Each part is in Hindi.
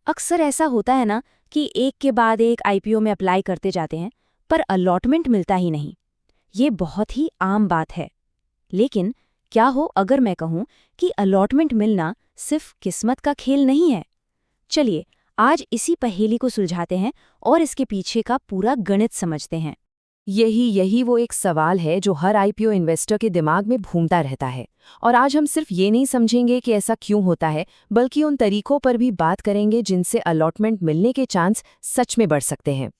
अक्सर ऐसा होता है ना कि एक के बाद एक आईपीओ में अप्लाई करते जाते हैं, पर अलॉटमेंट मिलता ही नहीं। ये बहुत ही आम बात है। लेकिन क्या हो अगर मैं कहूं कि अलॉटमेंट मिलना सिर्फ किस्मत का खेल नहीं है? चलिए, आज इसी पहेली को सुलझाते हैं और इसके पीछे का पूरा गणित समझते हैं। यही वो एक सवाल है जो हर आईपीओ इन्वेस्टर के दिमाग में घूमता रहता है। और आज हम सिर्फ ये नहीं समझेंगे कि ऐसा क्यों होता है, बल्कि उन तरीकों पर भी बात करेंगे जिनसे अलॉटमेंट मिलने के चांस सच में बढ़ सकते हैं।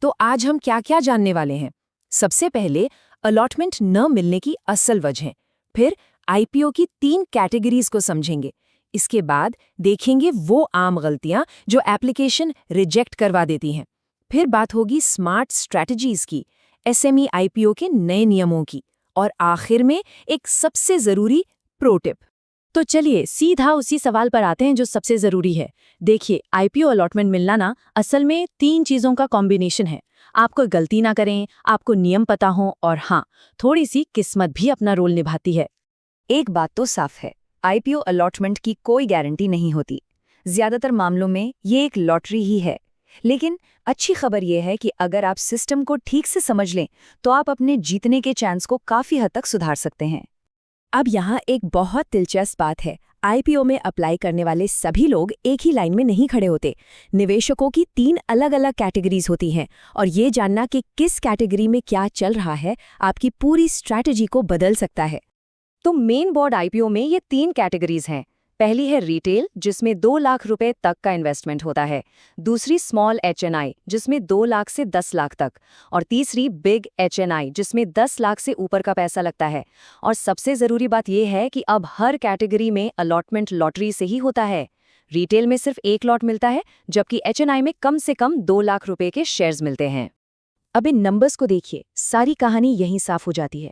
तो आज हम क्या क्या जानने वाले हैं? सबसे पहले अलॉटमेंट न मिलने की असल वजह, फिर आईपीओ की 3 कैटेगरीज को समझेंगे। इसके बाद देखेंगे वो आम गलतियां जो एप्लीकेशन रिजेक्ट करवा देती हैं। फिर बात होगी स्मार्ट स्ट्रैटेजीज की, एसएमई आईपीओ के नए नियमों की, और आखिर में एक सबसे जरूरी प्रो टिप। तो चलिए सीधा उसी सवाल पर आते हैं जो सबसे जरूरी है। देखिए, आईपीओ अलॉटमेंट मिलना ना असल में 3 चीजों का कॉम्बिनेशन है। आप कोई गलती ना करें, आपको नियम पता हो, और हाँ, थोड़ी सी किस्मत भी अपना रोल निभाती है। एक बात तो साफ है, आईपीओ अलॉटमेंट की कोई गारंटी नहीं होती। ज्यादातर मामलों में ये एक लॉटरी ही है। लेकिन अच्छी खबर यह है कि अगर आप सिस्टम को ठीक से समझ लें तो आप अपने जीतने के चांस को काफी हद तक सुधार सकते हैं। अब यहाँ एक बहुत दिलचस्प बात है, आईपीओ में अप्लाई करने वाले सभी लोग एक ही लाइन में नहीं खड़े होते। निवेशकों की 3 अलग अलग कैटेगरीज होती हैं, और ये जानना कि किस कैटेगरी में क्या चल रहा है आपकी पूरी स्ट्रैटेजी को बदल सकता है। तो मेन बोर्ड आईपीओ में ये 3 कैटेगरीज हैं। पहली है रिटेल, जिसमें 2 लाख रुपए तक का इन्वेस्टमेंट होता है। दूसरी स्मॉल एचएनआई, जिसमें 2 लाख से 10 लाख तक। और तीसरी बिग एचएनआई, जिसमें 10 लाख से ऊपर का पैसा लगता है। और सबसे ज़रूरी बात यह है कि अब हर कैटेगरी में अलॉटमेंट लॉटरी से ही होता है। रिटेल में सिर्फ 1 लॉट मिलता है, जबकि एचएनआई में कम से कम 2 लाख रुपए के शेयर्स मिलते हैं। अब इन नंबर्स को देखिए, सारी कहानी यहीं साफ हो जाती है।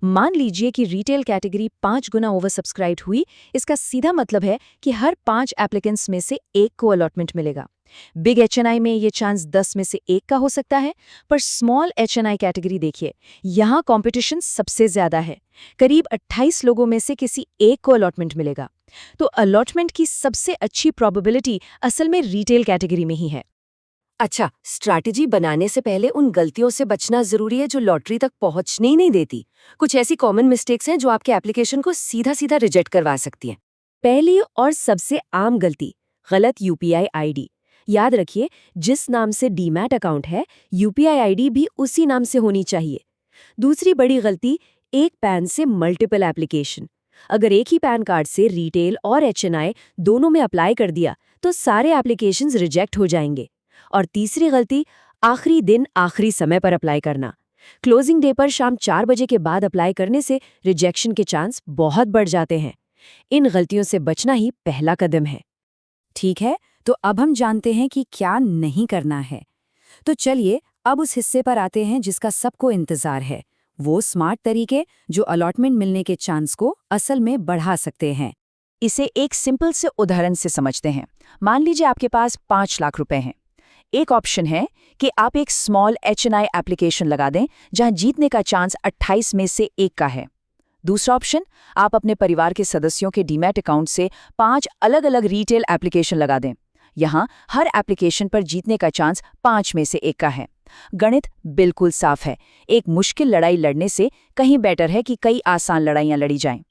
मान लीजिए कि रिटेल कैटेगरी 5 गुना ओवर सब्सक्राइब हुई। इसका सीधा मतलब है कि हर 5 एप्लीकेंट्स में से 1 को अलॉटमेंट मिलेगा। बिग एचएनआई में ये चांस 10 में से 1 का हो सकता है। पर स्मॉल एचएनआई कैटेगरी देखिए, यहाँ कॉम्पिटिशन सबसे ज्यादा है। करीब 28 लोगों में से किसी एक को अलॉटमेंट मिलेगा। तो अलॉटमेंट की सबसे अच्छी प्रोबेबिलिटी असल में रिटेल कैटेगरी में ही है। अच्छा, स्ट्रैटेजी बनाने से पहले उन गलतियों से बचना जरूरी है जो लॉटरी तक पहुंचने ही नहीं देती। कुछ ऐसी कॉमन मिस्टेक्स हैं जो आपके एप्लीकेशन को सीधा सीधा रिजेक्ट करवा सकती हैं। पहली और सबसे आम गलती, गलत यूपीआई आईडी। याद रखिए, जिस नाम से डीमैट अकाउंट है, यूपीआई आईडी भी उसी नाम से होनी चाहिए। दूसरी बड़ी गलती, एक पैन से मल्टीपल एप्लीकेशन। अगर एक ही पैन कार्ड से रिटेल और एचएनआई दोनों में अप्लाई कर दिया तो सारे एप्लीकेशंस रिजेक्ट हो जाएंगे। और तीसरी गलती, आखिरी दिन आखिरी समय पर अप्लाई करना। क्लोजिंग डे पर शाम 4 बजे के बाद अप्लाई करने से रिजेक्शन के चांस बहुत बढ़ जाते हैं। इन गलतियों से बचना ही पहला कदम है। ठीक है, तो अब हम जानते हैं कि क्या नहीं करना है। तो चलिए अब उस हिस्से पर आते हैं जिसका सबको इंतजार है, वो स्मार्ट तरीके जो अलॉटमेंट मिलने के चांस को असल में बढ़ा सकते हैं। इसे एक सिंपल से उदाहरण से समझते हैं। मान लीजिए आपके पास 5 लाख रुपए हैं। एक ऑप्शन है कि आप एक स्मॉल एचएनआई एप्लीकेशन लगा दें जहां जीतने का चांस 28 में से 1 का है। दूसरा ऑप्शन, आप अपने परिवार के सदस्यों के डीमैट अकाउंट से 5 अलग-अलग रिटेल एप्लीकेशन लगा दें। यहां हर एप्लीकेशन पर जीतने का चांस 5 में से 1 का है। गणित बिल्कुल साफ है। एक मुश्किल लड़ाई लड़ने से कहीं बेटर है कि कई आसान लड़ाइयां लड़ी जाएं।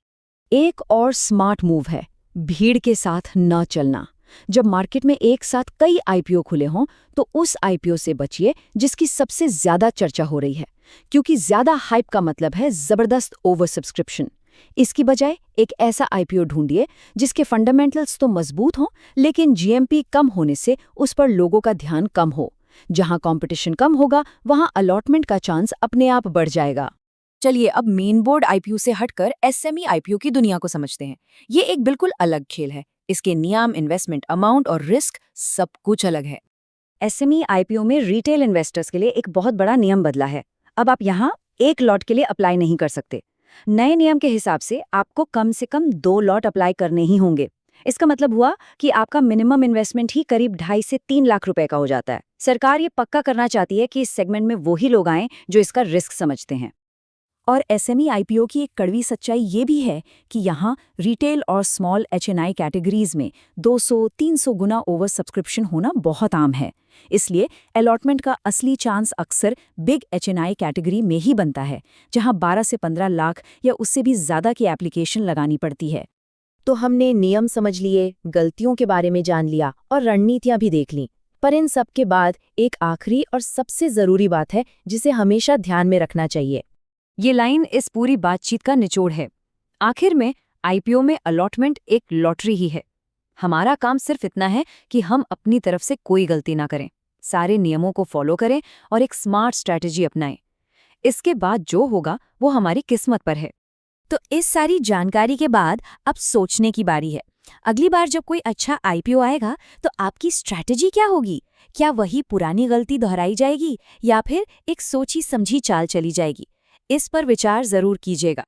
एक और स्मार्ट मूव है, भीड़ के साथ न चलना। जब मार्केट में एक साथ कई आईपीओ खुले हों तो उस आईपीओ से बचिए जिसकी सबसे ज्यादा चर्चा हो रही है, क्योंकि ज्यादा हाइप का मतलब है जबरदस्त ओवर सब्सक्रिप्शन। इसकी बजाय एक ऐसा आईपीओ ढूंढिए जिसके फंडामेंटल्स तो मजबूत हों, लेकिन जीएमपी कम होने से उस पर लोगों का ध्यान कम हो। जहां कंपटीशन कम होगा वहां अलॉटमेंट का चांस अपने आप बढ़ जाएगा। चलिए अब मेन बोर्ड आईपीओ से हटकर एसएमई आईपीओ की दुनिया को समझते हैं। ये एक बिल्कुल अलग खेल है। इसके नियम, इन्वेस्टमेंट अमाउंट और रिस्क सब कुछ अलग है। एसएमई आईपीओ में रिटेल इन्वेस्टर्स के लिए एक बहुत बड़ा नियम बदला है। अब आप यहाँ 1 लॉट के लिए अप्लाई नहीं कर सकते। नए नियम के हिसाब से आपको कम से कम 2 लॉट अप्लाई करने ही होंगे। इसका मतलब हुआ कि आपका मिनिमम इन्वेस्टमेंट ही करीब 2.5 से 3 लाख रुपए का हो जाता है। सरकार ये पक्का करना चाहती है कि इस सेगमेंट में वही लोग आएं जो इसका रिस्क समझते हैं। और एसएमई आईपीओ की एक कड़वी सच्चाई ये भी है कि यहाँ रिटेल और स्मॉल एचएनआई कैटेगरीज में 200-300 गुना ओवर सब्सक्रिप्शन होना बहुत आम है। इसलिए अलॉटमेंट का असली चांस अक्सर बिग एचएनआई कैटेगरी में ही बनता है, जहाँ 12 से 15 लाख या उससे भी ज़्यादा की एप्लीकेशन लगानी पड़ती है। तो हमने नियम समझ लिए, गलतियों के बारे में जान लिया और रणनीतियां भी देख लीं। पर इन सब के बाद एक आखिरी और सबसे ज़रूरी बात है जिसे हमेशा ध्यान में रखना चाहिए। ये लाइन इस पूरी बातचीत का निचोड़ है। आखिर में आईपीओ में अलॉटमेंट एक लॉटरी ही है। हमारा काम सिर्फ इतना है कि हम अपनी तरफ से कोई गलती ना करें, सारे नियमों को फॉलो करें और एक स्मार्ट स्ट्रैटेजी अपनाएं। इसके बाद जो होगा वो हमारी किस्मत पर है। तो इस सारी जानकारी के बाद अब सोचने की बारी है। अगली बार जब कोई अच्छा आईपीओ आएगा तो आपकी स्ट्रैटेजी क्या होगी? क्या वही पुरानी गलती दोहराई जाएगी या फिर एक सोची समझी चाल चली जाएगी? इस पर विचार जरूर कीजिएगा।